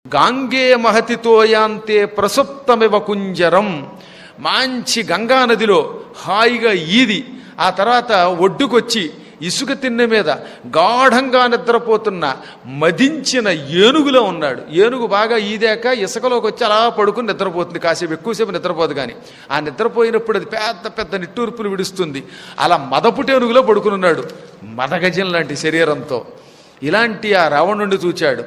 గాంగే మహతితోయాంతే ప్రసుప్తమివ కుంజరం. మంచి గంగానదిలో హాయిగా ఈది ఆ తర్వాత ఒడ్డుకొచ్చి ఇసుక తిన్నె మీద గాఢంగా నిద్రపోతున్న మదించిన ఏనుగులో ఉన్నాడు. ఏనుగు బాగా ఈదాక ఇసుకలోకి వచ్చి అలా పడుకుని నిద్రపోతుంది. కాసేపు ఎక్కువసేపు నిద్రపోదు, కానీ ఆ నిద్రపోయినప్పుడు అది పెద్ద పెద్ద నిట్టూర్పులు విడుస్తుంది. అలా మదపుటేనుగులో పడుకునున్నాడు, మదగజం లాంటి శరీరంతో. ఇలాంటి ఆ రావణుడిని చూచాడు.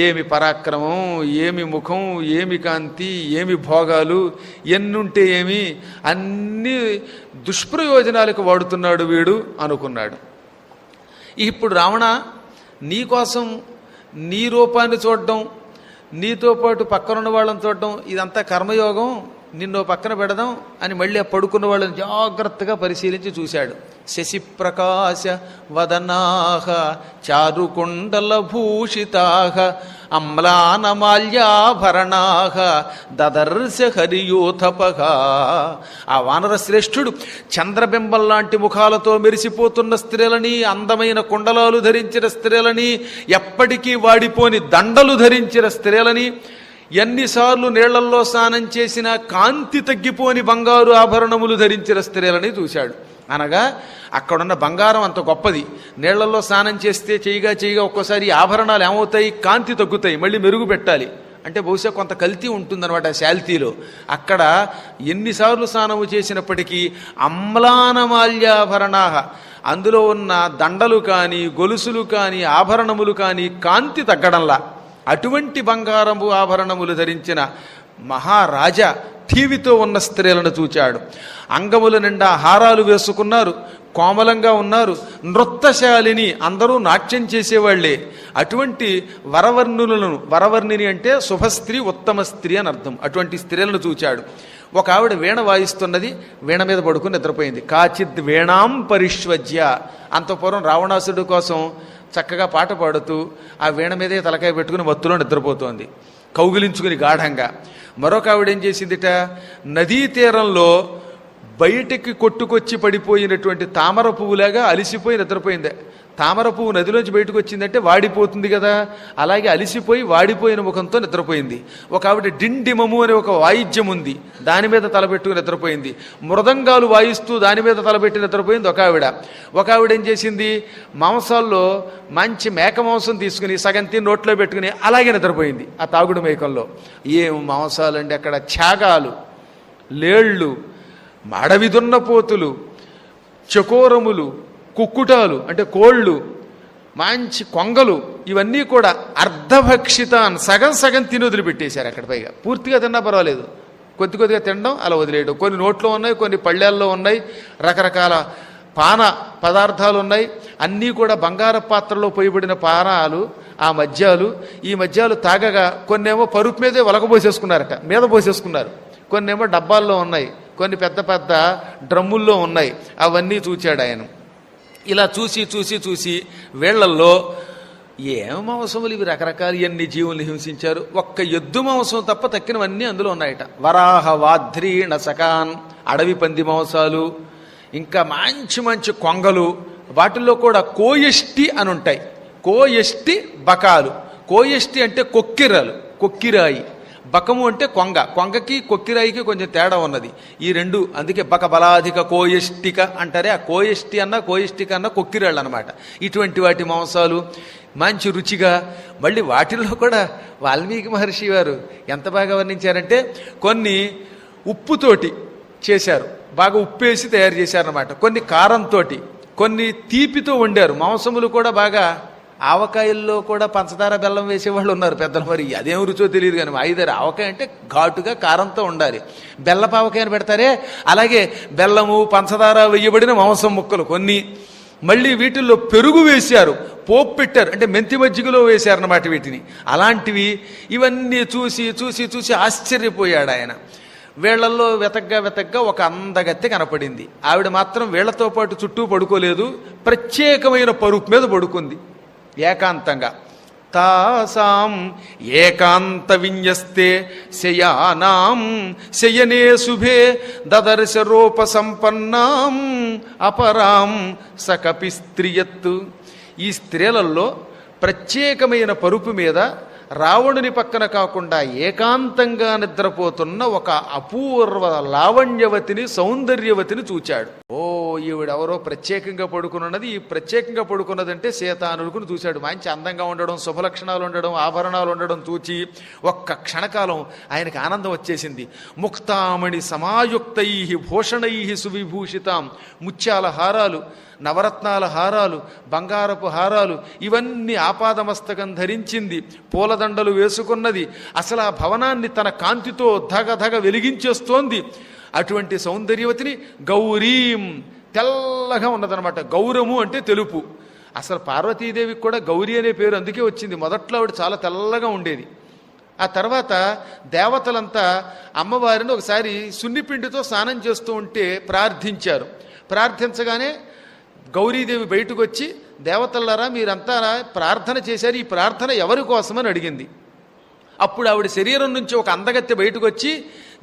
ఏమి పరాక్రమం, ఏమి ముఖం, ఏమి కాంతి, ఏమి భోగాలు, ఎన్నుంటే ఏమి, అన్ని దుష్ప్రయోజనాలకు వాడుతున్నాడు వీడు అనుకున్నాడు. ఇప్పుడు రావణ, నీకోసం నీ రూపాన్ని చూడడం, నీతో పాటు పక్కనున్న వాళ్ళని చూడడం, ఇదంతా కర్మయోగం, నిన్నో పక్కన పెడదాం అని మళ్ళీ ఆ పడుకున్న వాళ్ళని జాగ్రత్తగా పరిశీలించి చూశాడు. శశిప్రకాశ వదనాహ చారుకుండల భూషితాహ అమ్లానమాల్యాభరణాహ దదర్శ హరియోథపహ. ఆ వానర శ్రేష్ఠుడు చంద్రబింబం లాంటి ముఖాలతో మెరిసిపోతున్న స్త్రీలని, అందమైన కుండలాలు ధరించిన స్త్రీలని, ఎప్పటికీ వాడిపోని దండలు ధరించిన స్త్రీలని, ఎన్నిసార్లు నీళ్లల్లో స్నానం చేసినా కాంతి తగ్గిపోని బంగారు ఆభరణములు ధరించిన స్త్రీలని చూశాడు. అనగా అక్కడున్న బంగారం అంత గొప్పది. నీళ్లలో స్నానం చేస్తే చేయగా ఒక్కోసారి ఆభరణాలు ఏమవుతాయి, కాంతి తగ్గుతాయి, మళ్ళీ మెరుగు పెట్టాలి అంటే బహుశా కొంత కల్తీ ఉంటుందన్నమాట శాల్తీలో. అక్కడ ఎన్నిసార్లు స్నానము చేసినప్పటికీ అమ్లానమాల్యాభరణాహ, అందులో ఉన్న దండలు కానీ గొలుసులు కానీ ఆభరణములు కానీ కాంతి తగ్గడంలా అటువంటి బంగారము ఆభరణములు ధరించిన మహారాజా ఠీవితో ఉన్న స్త్రీలను చూచాడు. అంగముల నిండా హారాలు వేసుకున్నారు, కోమలంగా ఉన్నారు, నృత్యశాలిని, అందరూ నాట్యం చేసేవాళ్లే. అటువంటి వరవర్ణిని అంటే శుభస్త్రీ, ఉత్తమ స్త్రీ అని అర్థం. అటువంటి స్త్రీలను చూచాడు. ఒక ఆవిడ వీణ వాయిస్తున్నది, వీణ మీద పడుకుని నిద్రపోయింది. కాచిద్ వీణాం పరిష్వజ్య. అంత పూర్వం రావణాసుడు కోసం చక్కగా పాట పాడుతూ ఆ వీణ మీదే తలకాయ పెట్టుకుని మత్తులో నిద్రపోతోంది, కౌగిలించుకుని గాఢంగా. మరొక ఆవిడ ఏం చేసిందిట, నదీ తీరంలో బయటికి కొట్టుకొచ్చి పడిపోయినటువంటి తామర పువ్వులాగా అలిసిపోయి నిద్రపోయింది. తామర పువ్వు నదిలోంచి బయటకు వచ్చిందంటే వాడిపోతుంది కదా, అలాగే అలిసిపోయి వాడిపోయిన ముఖంతో నిద్రపోయింది. ఒక ఆవిడ డిండిమము అనే ఒక వాయిద్యం ఉంది, దాని మీద తలపెట్టుకుని నిద్రపోయింది. మృదంగాలు వాయిస్తూ దాని మీద తలపెట్టి నిద్రపోయింది ఒక ఆవిడ ఏం చేసింది, మాంసాల్లో మంచి మేక మాంసం తీసుకుని సగం తిని నోట్లో పెట్టుకుని అలాగే నిద్రపోయింది ఆ తాగుడు మేకంలో. ఏం మాంసాలండి అక్కడ, త్యాగాలు, లేళ్ళు, అడవి దున్నపోతులు, చకోరములు, కుక్కుటాలు అంటే కోళ్ళు, మంచి కొంగలు, ఇవన్నీ కూడా అర్ధభక్షితాన్ సగం తిని వదిలిపెట్టేశారు. అక్కడ పైగా పూర్తిగా తిన్నా పర్వాలేదు, కొద్దిగా తినడం అలా వదిలేయడం. కొన్ని నోట్లో ఉన్నాయి, కొన్ని పళ్ళెల్లో ఉన్నాయి, రకరకాల పాన పదార్థాలు ఉన్నాయి. అన్నీ కూడా బంగారు పాత్రలో పోయబడిన పానాలు, ఆ మద్యాలు. ఈ మద్యాలు తాగగా కొన్నేమో పరుపు మీదే ఒలకబోసేసుకున్నారట, మీద పోసేసుకున్నారు. కొన్నేమో డబ్బాల్లో ఉన్నాయి, కొన్ని పెద్ద పెద్ద డ్రమ్ముల్లో ఉన్నాయి. అవన్నీ చూచాడు ఆయన. ఇలా చూసి వేళ్లల్లో ఏం మాంసములు ఇవి, రకరకాలు ఎన్ని జీవుల్ని హింసించారు. ఒక్క ఎద్దు మాంసం తప్ప తక్కినవన్నీ అందులో ఉన్నాయట. వరాహ వాద్రీణ సకాన్, అడవి పంది మాంసాలు, ఇంకా మంచి కొంగలు, వాటిల్లో కూడా కోయష్టి అని ఉంటాయి. కోయష్టి బకాలు. కోయష్టి అంటే కొక్కిరాయి. బకము అంటే కొంగకి కొక్కిరాయికి కొంచెం తేడా ఉన్నది. ఈ రెండు, అందుకే బక బలాధిక కోయష్టిక అంటారే. ఆ కోయష్టి అన్న కోయష్టిక అన్న కొక్కిరాళ్ళు అనమాట. ఇటువంటి వాటి మాంసాలు మంచి రుచిగా. మళ్ళీ వాటిల్లో కూడా వాల్మీకి మహర్షి వారు ఎంత బాగా వర్ణించారంటే, కొన్ని ఉప్పుతోటి చేశారు, బాగా ఉప్పేసి తయారు చేశారనమాట. కొన్ని కారంతో, కొన్ని తీపితో వండారు. మాంసములు కూడా బాగా, ఆవకాయల్లో కూడా పంచదార బెల్లం వేసేవాళ్ళు ఉన్నారు పెద్దలు. మరి అదేం రుచో తెలియదు కానీ వాయిదారు. ఆవకాయ అంటే ఘాటుగా కారంతో ఉండాలి. బెల్లపావకాయని పెడతారే, అలాగే బెల్లము పంచదార వేయబడిన మాంసం ముక్కలు కొన్ని. మళ్ళీ వీటిల్లో పెరుగు వేశారు, పోపు పెట్టారు, అంటే మెంతి మజ్జిగలో వేశారన్నమాట వీటిని. అలాంటివి ఇవన్నీ చూసి ఆశ్చర్యపోయాడు ఆయన. వేళ్లల్లో వెతగ్గా ఒక అందగత్తె కనపడింది. ఆవిడ మాత్రం వేళ్లతో పాటు చుట్టూ పడుకోలేదు, ప్రత్యేకమైన పరుపు మీద పడుకుంది ఏకాంతంగా. తాసాం ఏకాంత విన్యస్తే శయానాం శయనే శుభే దదర్శ రూప సంపన్నాం అపరాం సకపి స్త్రియత్తు. ఈ స్త్రీలలో ప్రత్యేకమైన పరుపు మీద రావణుని పక్కన కాకుండా ఏకాంతంగా నిద్రపోతున్న ఒక అపూర్వ లావణ్యవతిని, సౌందర్యవతిని చూచాడు. ఓ, ఈవిడెవరో ప్రత్యేకంగా పడుకున్నది. ఈ ప్రత్యేకంగా పడుకున్నదంటే సీత అనుకుని చూశాడు. మంచి అందంగా ఉండడం, శుభలక్షణాలు ఉండడం, ఆభరణాలు ఉండడం చూచి ఒక్క క్షణకాలం ఆయనకి ఆనందం వచ్చేసింది. ముక్తామణి సమాయుక్తై భూషణై సువిభూషితాం, ముత్యాల హారాలు, నవరత్నాల హారాలు, బంగారపు హారాలు, ఇవన్నీ ఆపాదమస్తకం ధరించింది, పూలదండలు వేసుకున్నది. అసలు ఆ భవనాన్ని తన కాంతితో ధగధగ వెలిగించేస్తోంది. అటువంటి సౌందర్యవతిని గౌరీం, తెల్లగా ఉన్నదనమాట. గౌరము అంటే తెలుపు. అసలు పార్వతీదేవికి కూడా గౌరీ అనే పేరు అందుకే వచ్చింది. మొదట్లో ఆవిడ చాలా తెల్లగా ఉండేది. ఆ తర్వాత దేవతలంతా అమ్మవారిని ఒకసారి సున్నిపిండితో స్నానం చేస్తూ ఉంటే ప్రార్థించారు. ప్రార్థించగానే గౌరీదేవి బయటకు వచ్చి, దేవతలారా మీరంతా ప్రార్థన చేశారు, ఈ ప్రార్థన ఎవరి కోసమని అడిగింది. అప్పుడు ఆవిడ శరీరం నుంచి ఒక అందగత్తె బయటకు వచ్చి,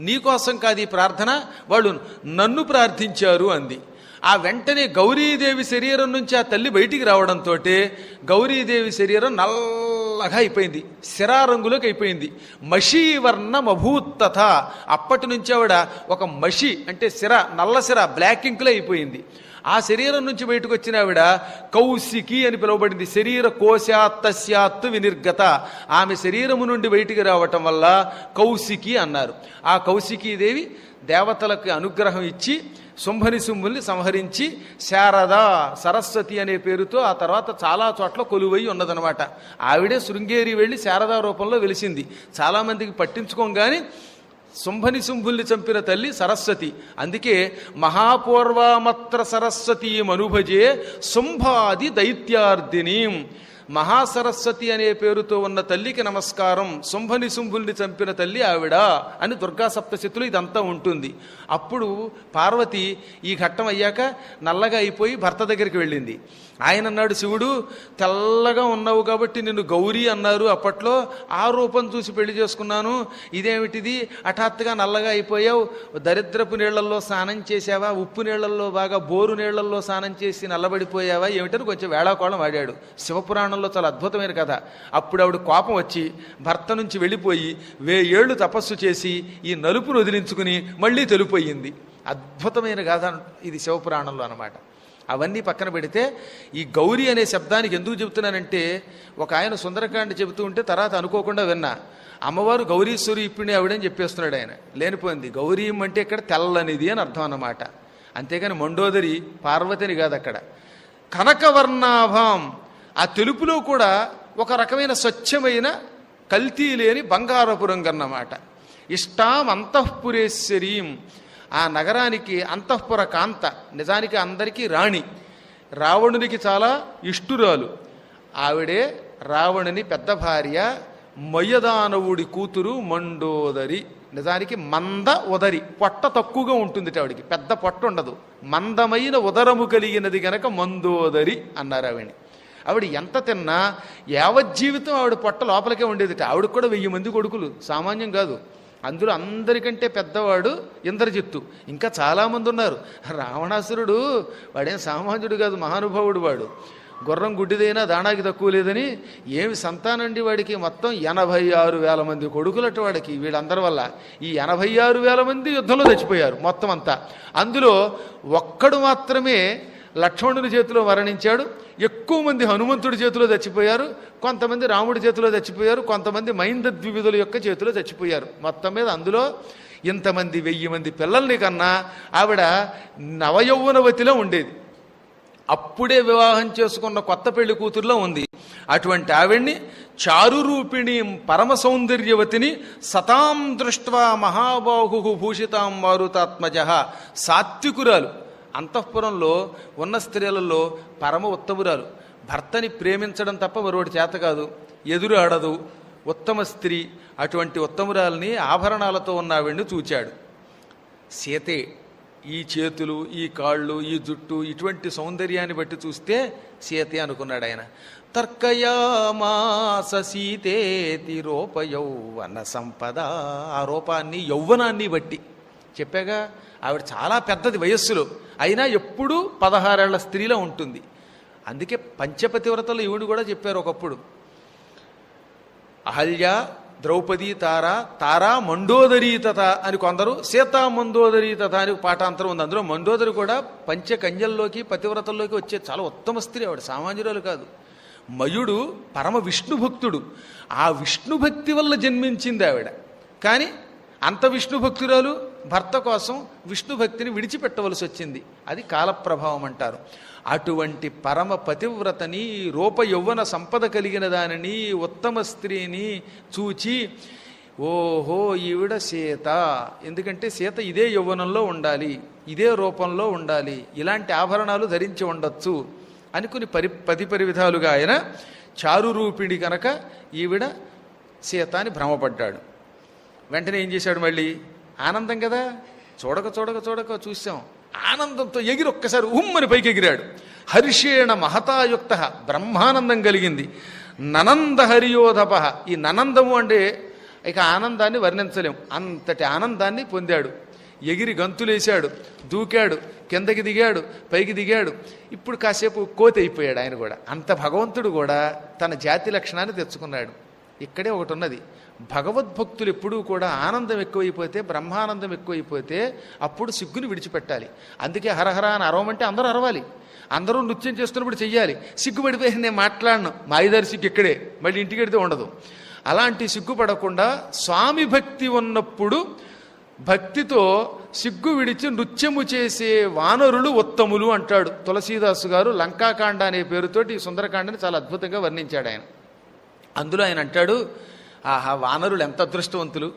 నీకోసం కాదు ఈ ప్రార్థన, వాళ్ళు నన్ను ప్రార్థించారు అంది. ఆ వెంటనే గౌరీదేవి శరీరం నుంచి ఆ తల్లి బయటికి రావడంతో గౌరీదేవి శరీరం నల్లగా అయిపోయింది, శిరారంగులోకి అయిపోయింది. మషీవర్ణం అభూత్తథ. అప్పటి నుంచి ఆవిడ ఒక మషి అంటే శిర, నల్ల శిర, బ్లాక్ ఇంక్లో అయిపోయింది. ఆ శరీరం నుంచి బయటకు వచ్చిన ఆవిడ కౌశికి అని పిలువబడింది. శరీర కోశాత్తస్యాత్తు వినిర్గత. ఆమె శరీరము నుండి బయటికి రావటం వల్ల కౌశికి అన్నారు. ఆ కౌశికీదేవి దేవతలకు అనుగ్రహం ఇచ్చి శుంభనిశుంభుల్ని సంహరించి శారద, సరస్వతి అనే పేరుతో ఆ తర్వాత చాలా చోట్ల కొలువై ఉన్నదనమాట. ఆవిడే శృంగేరి వెళ్ళి శారదా రూపంలో వెలిసింది. చాలామందికి పట్టించుకోగానే శుంభనిశుంభుల్ని చంపిన తల్లి సరస్వతి. అందుకే మహాపూర్వామత్ర సరస్వతీ అనుభజే శుంభాది దైత్యార్దినీం. మహాసరస్వతి అనే పేరుతో ఉన్న తల్లికి నమస్కారం, శుంభనిశుంభుల్ని చంపిన తల్లి ఆవిడ అని దుర్గా సప్తశతిలో ఇదంతా ఉంటుంది. అప్పుడు పార్వతి ఈ ఘట్టం అయ్యాక నల్లగా అయిపోయి భర్త దగ్గరికి వెళ్ళింది. ఆయన అన్నాడు, శివుడు తెల్లగా ఉన్నావు కాబట్టి నిన్ను గౌరీ అన్నారు అప్పట్లో, ఆ రూపం చూసి పెళ్లి చేసుకున్నాను, ఇదేమిటిది హఠాత్తుగా నల్లగా అయిపోయావు, దరిద్రపు నీళ్లలో స్నానం చేసావా, ఉప్పు నీళ్లలో బాగా బోరు నీళ్లలో స్నానం చేసి నల్లబడిపోయావా ఏమిటని కొంచెం వేళాకోళం ఆడాడు. శివపురాణంలో చాలా అద్భుతమైన కథ. అప్పుడు ఆవిడ కోపం వచ్చి భర్త నుంచి వెళ్ళిపోయి 1000 ఏళ్ళు తపస్సు చేసి ఈ నలుపును వదిలించుకుని మళ్ళీ తెలుపోయింది. అద్భుతమైన కథ ఇది శివపురాణంలో అన్నమాట. అవన్నీ పక్కన పెడితే ఈ గౌరీ అనే శబ్దానికి ఎందుకు చెబుతున్నానంటే, ఒక ఆయన సుందరకాండ చెబుతూ ఉంటే తర్వాత అనుకోకుండా విన్నా, అమ్మవారు గౌరీశ్వరి ఇప్పుడు ఆవిడని చెప్పేస్తున్నాడు ఆయన. లేనిపోయింది. గౌరీ అంటే ఇక్కడ తెల్లనిది అని అర్థం అన్నమాట. అంతేకాని మండోదరి పార్వతిని కాదు అక్కడ. కనకవర్ణాభాం, ఆ తెలుపులో కూడా ఒక రకమైన స్వచ్ఛమైన కల్తీ లేని బంగారపు రంగు అన్నమాట. ఇష్టాం అంతఃపురేశ్వరీం, ఆ నగరానికి అంతఃపుర కాంత, నిజానికి అందరికీ రాణి, రావణునికి చాలా ఇష్టురాలు. ఆవిడే రావణుని పెద్ద భార్య, మయదానవుడి కూతురు మండోదరి. నిజానికి మంద ఉదరి, పొట్ట తక్కువగా ఉంటుంది ఆవిడికి, పెద్ద పొట్ట ఉండదు, మందమైన ఉదరము కలిగినది గనక మందోదరి అన్నారు ఆవిడని. ఆవిడ ఎంత తిన్నా యావజ్జీవితం ఆవిడ పొట్ట లోపలికే ఉండేదిట. ఆవిడకి కూడా 1000 మంది కొడుకులు, సామాన్యం కాదు. అందులో అందరికంటే పెద్దవాడు ఇంద్రజిత్తు, ఇంకా చాలామంది ఉన్నారు. రావణాసురుడు వాడేం సామాన్యుడు కాదు, మహానుభావుడు. వాడు గుర్రం గుడ్డిదైనా దానాకి తక్కువ లేదని ఏమి సంతానండి వాడికి. మొత్తం 86,000 మంది కొడుకులట వాడికి. వీళ్ళందరి వల్ల ఈ 86,000 మంది యుద్ధంలో చచ్చిపోయారు మొత్తం అంతా. అందులో ఒక్కడు మాత్రమే లక్ష్మణుని చేతిలో మరణించాడు. ఎక్కువ మంది హనుమంతుడి చేతిలో చచ్చిపోయారు, కొంతమంది రాముడి చేతిలో చచ్చిపోయారు, కొంతమంది మైందద్వివిధుల యొక్క చేతిలో చచ్చిపోయారు. మొత్తం మీద అందులో ఇంతమంది 1000 మంది పిల్లల్ని కన్నా ఆవిడ నవయౌవనవతిలో ఉండేది. అప్పుడే వివాహం చేసుకున్న కొత్త పెళ్లి కూతురులో ఉంది. అటువంటి ఆవిడ్ని చారురూపిణి పరమ సౌందర్యవతిని సతాం దృష్ట్వా మహాబాహు భూషితాం మారుతాత్మజ, సాత్వికురాలు, అంతఃపురంలో ఉన్న స్త్రీలలో పరమ ఉత్తమురాలు. భర్తని ప్రేమించడం తప్ప మరొకటి చేత కాదు, ఎదురు ఆడదు, ఉత్తమ స్త్రీ. అటువంటి ఉత్తమురాల్ని ఆభరణాలతో ఉన్న ఆవిడ్ని చూచాడు. సీతే ఈ చేతులు, ఈ కాళ్ళు, ఈ జుట్టు, ఇటువంటి సౌందర్యాన్ని బట్టి చూస్తే సీతే అనుకున్నాడు ఆయన. తర్కయామాస సీతేతి రూప యౌవన సంపద, ఆ రూపాన్ని యౌవనాన్ని బట్టి చెప్పాగా. ఆవిడ చాలా పెద్దది వయస్సులో, అయినా ఎప్పుడూ 16 ఏళ్ల స్త్రీలో ఉంటుంది. అందుకే పంచపతివ్రతలు ఈవిడు కూడా చెప్పారు ఒకప్పుడు. అహల్య, ద్రౌపది, తారా మండోదరీతత అని కొందరు, సీతా మండోదరీతత అని పాఠాంతరం ఉంది. అందులో మండోదరి కూడా పంచకన్యల్లోకి పతివ్రతల్లోకి వచ్చే చాలా ఉత్తమ స్త్రీ. ఆవిడ సామాన్యురాలు కాదు. మయుడు పరమ విష్ణు భక్తుడు. ఆ విష్ణు భక్తి వల్ల జన్మించింది ఆవిడ. కానీ అంత విష్ణు భక్తురాలు భర్త కోసం విష్ణు భక్తిని విడిచిపెట్టవలసి వచ్చింది. అది కాలప్రభావం అంటారు. అటువంటి పరమ పతివ్రతని, రూప యౌవన సంపద కలిగిన దానిని, ఉత్తమ స్త్రీని చూచి ఓహో ఈవిడ సీత, ఎందుకంటే సీత ఇదే యౌవనంలో ఉండాలి, ఇదే రూపంలో ఉండాలి, ఇలాంటి ఆభరణాలు ధరించి ఉండొచ్చు అనుకుని పది విధాలుగా ఆయన చారురూపిణి కనుక ఈవిడ సీత అని భ్రమపడ్డాడు. వెంటనే ఏం చేశాడు? మళ్ళీ ఆనందం కదా, చూడక చూసాం, ఆనందంతో ఎగిరి ఒక్కసారి ఉమ్మని పైకి ఎగిరాడు. హర్షేణ మహతాయుక్త, బ్రహ్మానందం కలిగింది. ననంద హరియోధప, ఈ ననందము అంటే ఇక ఆనందాన్ని వర్ణించలేం, అంతటి ఆనందాన్ని పొందాడు. ఎగిరి గంతులేశాడు, దూకాడు, కిందకి దిగాడు, పైకి దిగాడు. ఇప్పుడు కాసేపు కోతి అయిపోయాడు ఆయన కూడా. అంత భగవంతుడు కూడా తన జాతి లక్షణాన్ని తెచ్చుకున్నాడు. ఇక్కడే ఒకటి ఉన్నది, భగవద్భక్తులు ఎప్పుడూ కూడా ఆనందం ఎక్కువైపోతే, బ్రహ్మానందం ఎక్కువైపోతే అప్పుడు సిగ్గుని విడిచిపెట్టాలి. అందుకే హరహర అని అరవమంటే అందరూ అరవాలి, అందరూ నృత్యం చేస్తున్నప్పుడు చెయ్యాలి. సిగ్గుపడిపోయి నేను మాట్లాడను, మాయిదారి సిగ్గు ఇక్కడే, మళ్ళీ ఇంటికి వెడితే ఉండదు. అలాంటి సిగ్గుపడకుండా స్వామి భక్తి ఉన్నప్పుడు భక్తితో సిగ్గు విడిచి నృత్యము చేసే వానరులు ఉత్తములు అంటాడు తులసీదాసు గారు. లంకాకాండ అనే పేరుతోటి ఈ సుందరకాండని చాలా అద్భుతంగా వర్ణించాడు ఆయన. అందులో ఆయన అంటాడు, ఆహా వానరులు ఎంత అదృష్టవంతులు,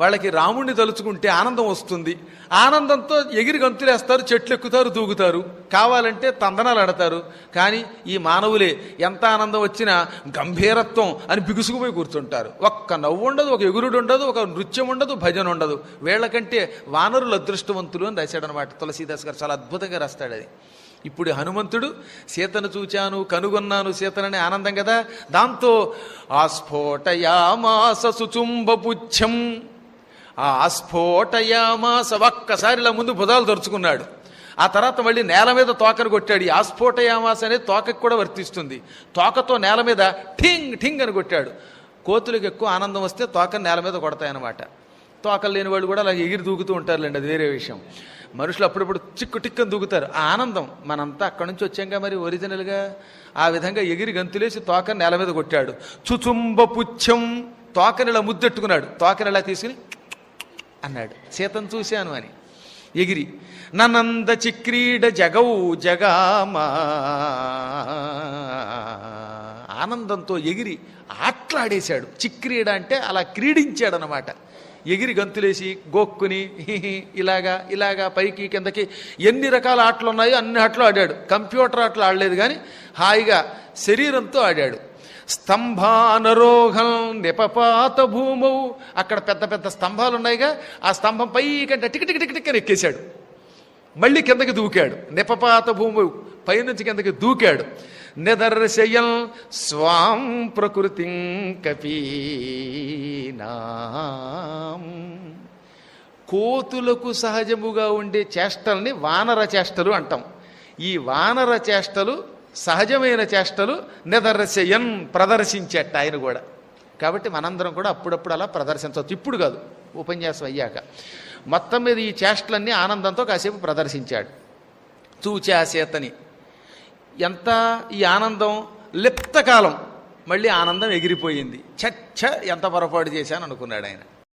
వాళ్ళకి రాముణ్ణి తలుచుకుంటే ఆనందం వస్తుంది, ఆనందంతో ఎగిరి గంతులేస్తారు, చెట్లు ఎక్కుతారు, దూకుతారు, కావాలంటే తందనాలు ఆడతారు. కానీ ఈ మానవులే ఎంత ఆనందం వచ్చినా గంభీరత్వం అని బిగుసుకుపోయి కూర్చుంటారు. ఒక్క నవ్వు ఉండదు, ఒక ఎగురుడు ఉండదు, ఒక నృత్యం ఉండదు, భజన ఉండదు. వీళ్ళకంటే వానరులు అదృష్టవంతులు అని రాశాడనమాట తులసీదాస్ గారు. చాలా అద్భుతంగా రాస్తాడు అది. ఇప్పుడు హనుమంతుడు సీతను చూచాను, కనుగొన్నాను సీతనని ఆనందం కదా, దాంతో ఆస్ఫోటయామాస సుచుంబపుచ్చం, ఆ ఆస్ఫోటయామాస ఒక్కసారి ఇలా ముందు భుజాలు తరుచుకున్నాడు. ఆ తర్వాత మళ్ళీ నేల మీద తోకను కొట్టాడు. ఈ ఆస్ఫోటయామాస అనేది తోకకు కూడా వర్తిస్తుంది. తోకతో నేల మీద ఠింగ్ ఠింగ్ అని కొట్టాడు. కోతులకు ఎక్కువ ఆనందం వస్తే తోకను నేల మీద కొడతాయన్నమాట. తోకలు లేని వాళ్ళు కూడా అలా ఎగిరి దూకుతూ ఉంటారులేండి, అది వేరే విషయం. మనుషులు అప్పుడప్పుడు చిక్కు టిక్కని దూకుతారు. ఆ ఆనందం మనంతా అక్కడి నుంచి వచ్చాంగా మరి ఒరిజినల్గా. ఆ విధంగా ఎగిరి గంతులేసి తోకని నేల మీద కొట్టాడు. చుచుంబ పుచ్చం, తోకని ఇలా ముద్దెట్టుకున్నాడు. తోకని ఇలా తీసుకుని అన్నాడు, సీతను చూశాను అని. ఎగిరి ననంద చిక్రీడ జగౌ జగామా, ఆనందంతో ఎగిరి ఆట్లాడేశాడు. చిక్రీడ అంటే అలా క్రీడించాడు అన్నమాట. ఎగిరి గంతులేసి గోక్కుని ఇలాగా పైకి కిందకి ఎన్ని రకాల ఆటలు ఉన్నాయో అన్ని ఆటలు ఆడాడు. కంప్యూటర్ ఆటలు ఆడలేదు, కానీ హాయిగా శరీరంతో ఆడాడు. స్తంభానరోహం నిపపాత భూమౌ, అక్కడ పెద్ద పెద్ద స్తంభాలు ఉన్నాయిగా, ఆ స్తంభం పైకంటే టిక్ టిక్ టిక్ టిక్ అని ఎక్కేశాడు. మళ్ళీ కిందకి దూకాడు. నిపపాత భూమౌ, పైనుంచి కిందకి దూకాడు. నిదర్శయం స్వాం ప్రకృతిం కపీనాం, కోతులకు సహజముగా ఉండే చేష్టల్ని వానర చేష్టలు అంటాం. ఈ వానర చేష్టలు సహజమైన చేష్టలు నిదర్శయం ప్రదర్శించేట ఆయన కూడా. కాబట్టి మనందరం కూడా అప్పుడప్పుడు అలా ప్రదర్శించవచ్చు. ఇప్పుడు కాదు, ఉపన్యాసం అయ్యాక. మొత్తం మీద ఈ చేష్టలన్నీ ఆనందంతో కాసేపు ప్రదర్శించాడు. చూచా సీతని. ఎంత ఈ ఆనందం, లిప్తకాలం మళ్ళీ ఆనందం ఎగిరిపోయింది. చచ్చ ఎంత పొరపాటు చేశాను అనుకున్నాడు ఆయన.